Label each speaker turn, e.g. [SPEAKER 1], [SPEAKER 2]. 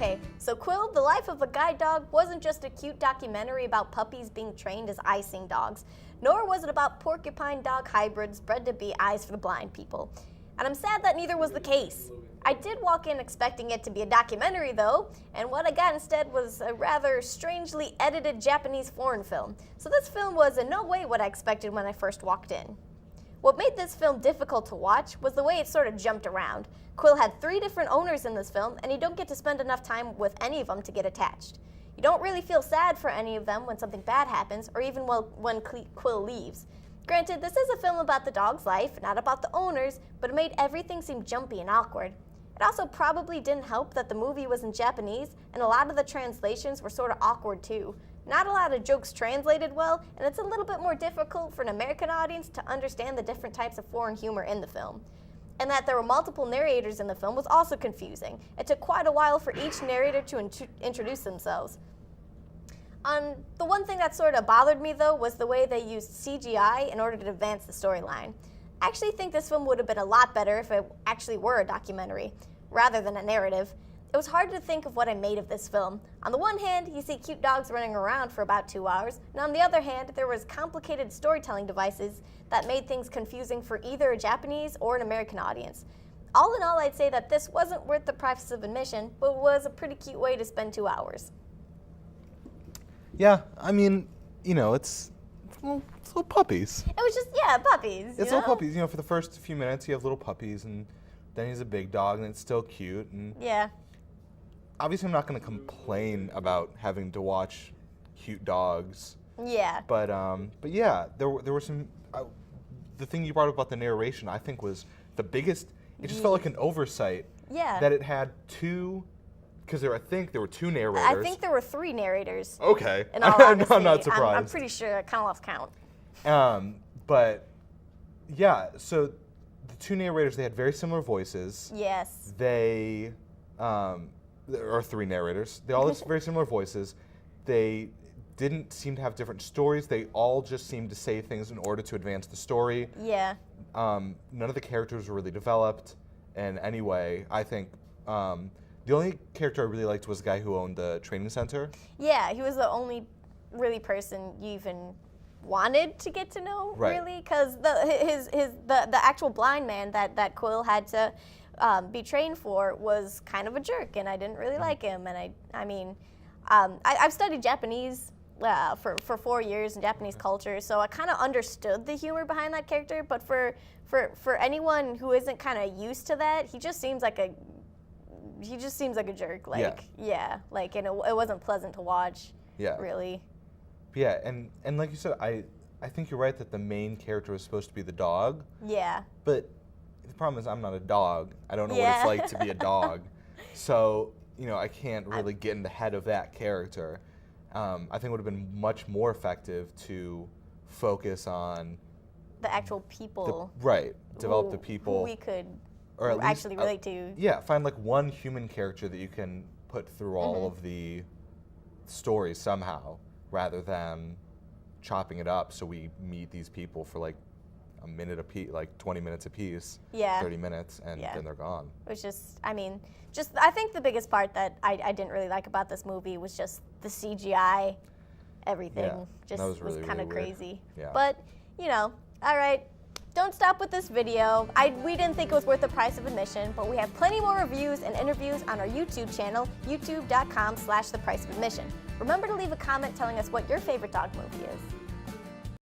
[SPEAKER 1] Okay, so Quill, The Life of a Guide Dog wasn't just a cute documentary about puppies being trained as eye-seeing dogs, nor was it about porcupine dog hybrids bred to be eyes for the blind people. And I'm sad that neither was the case. I did walk in expecting it to be a documentary though, and what I got instead was a rather strangely edited Japanese foreign film. So this film was in no way what I expected when I first walked in. What made this film difficult to watch was the way it sort of jumped around. Quill had 3 different owners in this film, and you don't get to spend enough time with any of them to get attached. You don't really feel sad for any of them when something bad happens, or even when Quill leaves. Granted, this is a film about the dog's life, not about the owners, but it made everything seem jumpy and awkward. It also probably didn't help that the movie was in Japanese, and a lot of the translations were sort of awkward too. Not a lot of jokes translated well, and it's a little bit more difficult for an American audience to understand the different types of foreign humor in the film. And that there were multiple narrators in the film was also confusing. It took quite a while for each narrator to introduce themselves. The one thing that sort of bothered me though was the way they used CGI in order to advance the storyline. I actually think this film would have been a lot better if it actually were a documentary, rather than a narrative. It was hard to think of what I made of this film. On the one hand, you see cute dogs running around for about 2 hours, and on the other hand, there was complicated storytelling devices that made things confusing for either a Japanese or an American audience. All in all, I'd say that this wasn't worth the price of admission, but was a pretty cute way to spend 2 hours.
[SPEAKER 2] Yeah, I mean, it's little puppies.
[SPEAKER 1] It was just, puppies.
[SPEAKER 2] It's little puppies. For the first few minutes, you have little puppies, and then he's a big dog, and it's still cute. And
[SPEAKER 1] yeah.
[SPEAKER 2] Obviously, I'm not going to complain about having to watch cute dogs.
[SPEAKER 1] Yeah.
[SPEAKER 2] But yeah, there were some. The thing you brought up about the narration, I think, was the biggest. It just felt like an oversight.
[SPEAKER 1] Yeah.
[SPEAKER 2] That it had 2. Because I think there were 2 narrators.
[SPEAKER 1] I think there were 3 narrators.
[SPEAKER 2] Okay.
[SPEAKER 1] In all honesty,
[SPEAKER 2] I'm not surprised.
[SPEAKER 1] I'm pretty sure I kind of lost count.
[SPEAKER 2] But yeah, so the 2 narrators, they had very similar voices.
[SPEAKER 1] Yes.
[SPEAKER 2] They, there are 3 narrators. They all had very similar voices. They didn't seem to have different stories. They all just seemed to say things in order to advance the story.
[SPEAKER 1] Yeah.
[SPEAKER 2] None of the characters were really developed in any way. I think the only character I really liked was the guy who owned the training center.
[SPEAKER 1] Yeah, he was the only really person you even wanted to get to know,
[SPEAKER 2] right.
[SPEAKER 1] Really, because the actual blind man that Quill had to be trained for was kind of a jerk, and I didn't really like him. And I've studied Japanese for 4 years in Japanese culture, so I kind of understood the humor behind that character. But for anyone who isn't kind of used to that, he just seems like a jerk. And it wasn't pleasant to watch. Yeah. Really.
[SPEAKER 2] Yeah, and like you said, I think you're right that the main character was supposed to be the dog.
[SPEAKER 1] Yeah.
[SPEAKER 2] But the problem is I'm not a dog. I don't know what it's like to be a dog. So, I can't really get in the head of that character. I think it would have been much more effective to focus on
[SPEAKER 1] the actual people.
[SPEAKER 2] Develop the people.
[SPEAKER 1] Who we could
[SPEAKER 2] or at least,
[SPEAKER 1] actually relate to.
[SPEAKER 2] Yeah, find like one human character that you can put through all of the stories somehow, rather than chopping it up so we meet these people for like a minute a piece, like 20 minutes a piece, 30 minutes, and then they're gone.
[SPEAKER 1] It was just, I think the biggest part that I didn't really like about this movie was just the CGI, everything.
[SPEAKER 2] That was really,
[SPEAKER 1] kind of
[SPEAKER 2] really
[SPEAKER 1] crazy.
[SPEAKER 2] Yeah.
[SPEAKER 1] But, all right. Don't stop with this video. We didn't think it was worth the price of admission, but we have plenty more reviews and interviews on our YouTube channel, youtube.com/thepriceofadmission. Remember to leave a comment telling us what your favorite dog movie is.